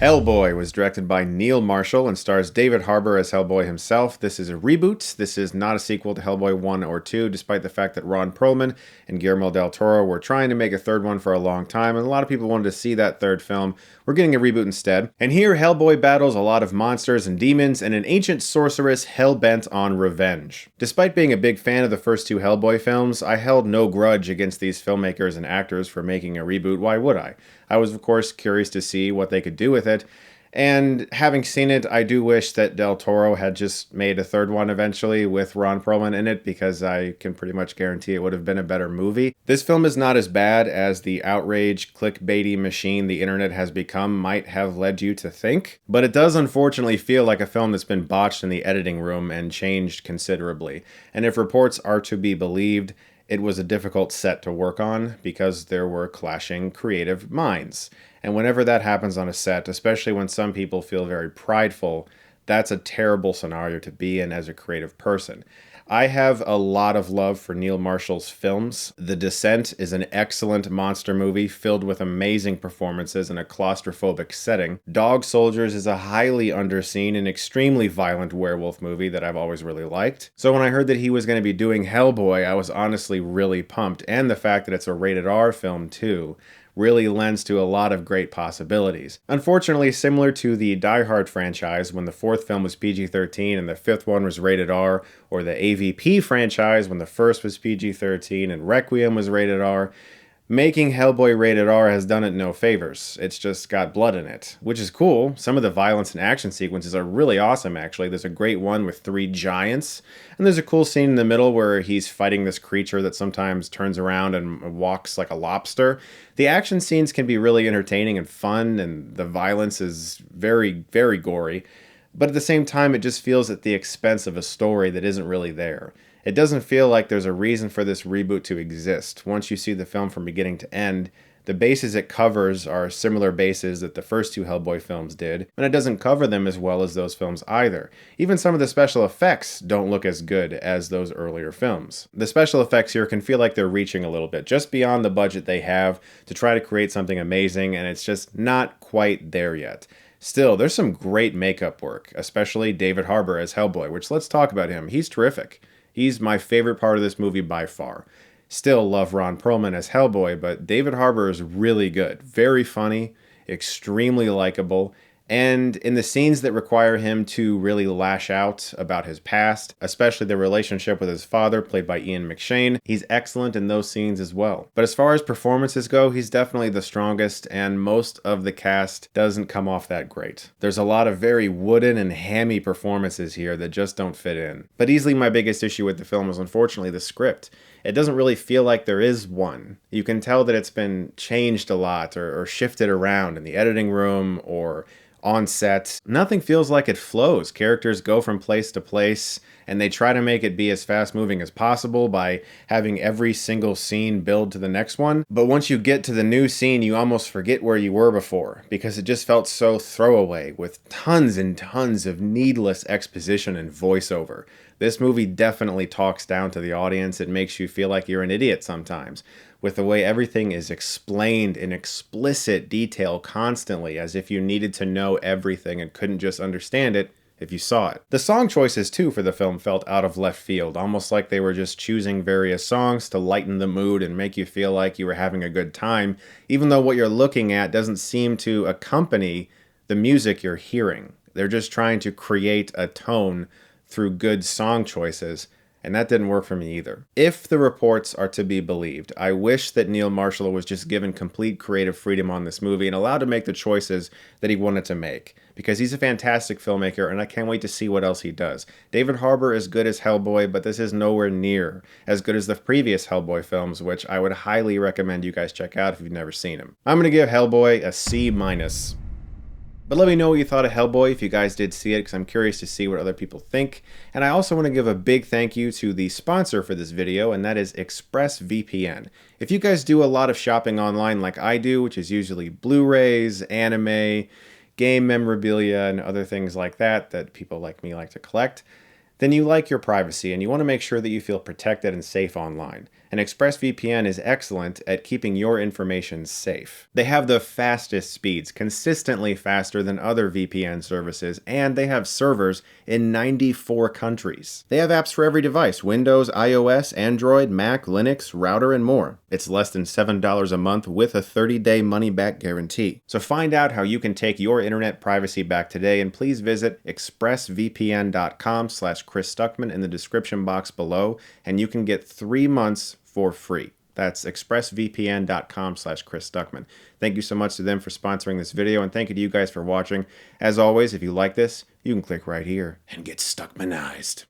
Hellboy was directed by Neil Marshall and stars David Harbour as Hellboy himself. This is a reboot. This is not a sequel to Hellboy 1 or 2, despite the fact that Ron Perlman and Guillermo del Toro were trying to make a third one for a long time, and a lot of people wanted to see that third film. We're getting a reboot instead. And here, Hellboy battles a lot of monsters and demons and an ancient sorceress hell-bent on revenge. Despite being a big fan of the first two Hellboy films, I held no grudge against these filmmakers and actors for making a reboot. Why would I? I was, of course, curious to see what they could do with it. And having seen it, I do wish that Del Toro had just made a third one eventually with Ron Perlman in it, because I can pretty much guarantee it would have been a better movie. This film is not as bad as the outrage clickbaity machine the internet has become might have led you to think, but it does unfortunately feel like a film that's been botched in the editing room and changed considerably. And if reports are to be believed, it was a difficult set to work on because there were clashing creative minds. And whenever that happens on a set, especially when some people feel very prideful, that's a terrible scenario to be in as a creative person. I have a lot of love for Neil Marshall's films. The Descent is an excellent monster movie filled with amazing performances in a claustrophobic setting. Dog Soldiers is a highly underseen and extremely violent werewolf movie that I've always really liked. So when I heard that he was going to be doing Hellboy, I was honestly really pumped. And the fact that it's a rated R film too really lends to a lot of great possibilities. Unfortunately, similar to the Die Hard franchise, when the fourth film was PG-13 and the fifth one was rated R, or the AVP franchise when the first was PG-13 and Requiem was rated R, making Hellboy rated R has done it no favors. It's just got blood in it, which is cool. Some of the violence and action sequences are really awesome, actually. There's a great one with 3 giants, and there's a cool scene in the middle where he's fighting this creature that sometimes turns around and walks like a lobster. The action scenes can be really entertaining and fun, and the violence is very, very gory, but at the same time, it just feels at the expense of a story that isn't really there. It doesn't feel like there's a reason for this reboot to exist. Once you see the film from beginning to end, the bases it covers are similar bases that the first two Hellboy films did, and it doesn't cover them as well as those films either. Even some of the special effects don't look as good as those earlier films. The special effects here can feel like they're reaching a little bit, just beyond the budget they have to try to create something amazing, and it's just not quite there yet. Still, there's some great makeup work, especially David Harbour as Hellboy, which let's talk about him. He's terrific. He's my favorite part of this movie by far. Still love Ron Perlman as Hellboy, but David Harbour is really good. Very funny, extremely likable, and in the scenes that require him to really lash out about his past, especially the relationship with his father, played by McShane, he's excellent in those scenes as well. But as far as performances go, he's definitely the strongest, and most of the cast doesn't come off that great. There's a lot of very wooden and hammy performances here that just don't fit in. But easily my biggest issue with the film is unfortunately the script. It doesn't really feel like there is one. You can tell that it's been changed a lot or shifted around in the editing room or on set. Nothing feels like it flows. Characters go from place to place, and they try to make it be as fast-moving as possible by having every single scene build to the next one. But once you get to the new scene, you almost forget where you were before, because it just felt so throwaway, with tons and tons of needless exposition and voiceover. This movie definitely talks down to the audience. It makes you feel like you're an idiot sometimes, with the way everything is explained in explicit detail constantly, as if you needed to know everything and couldn't just understand it if you saw it. The song choices too for the film felt out of left field, almost like they were just choosing various songs to lighten the mood and make you feel like you were having a good time, even though what you're looking at doesn't seem to accompany the music you're hearing. They're just trying to create a tone through good song choices, and that didn't work for me either. If the reports are to be believed, I wish that Neil Marshall was just given complete creative freedom on this movie and allowed to make the choices that he wanted to make, because he's a fantastic filmmaker and I can't wait to see what else he does. David Harbour is good as Hellboy, but this is nowhere near as good as the previous Hellboy films, which I would highly recommend you guys check out if you've never seen them. I'm going to give Hellboy a C-. But let me know what you thought of Hellboy if you guys did see it, because I'm curious to see what other people think. And I also want to give a big thank you to the sponsor for this video, and that is ExpressVPN. If you guys do a lot of shopping online like I do, which is usually Blu-rays, anime, game memorabilia, and other things like that people like me like to collect, then you like your privacy and you want to make sure that you feel protected and safe online. And ExpressVPN is excellent at keeping your information safe. They have the fastest speeds, consistently faster than other VPN services, and they have servers in 94 countries. They have apps for every device: Windows, iOS, Android, Mac, Linux, router, and more. It's less than $7 a month with a 30-day money-back guarantee. So find out how you can take your internet privacy back today, and please visit expressvpn.com/Chris Stuckmann in the description box below, and you can get 3 months for free. That's expressvpn.com/Chris Stuckmann. Thank you so much to them for sponsoring this video, and thank you to you guys for watching. As always, if you like this, you can click right here and get Stuckmannized.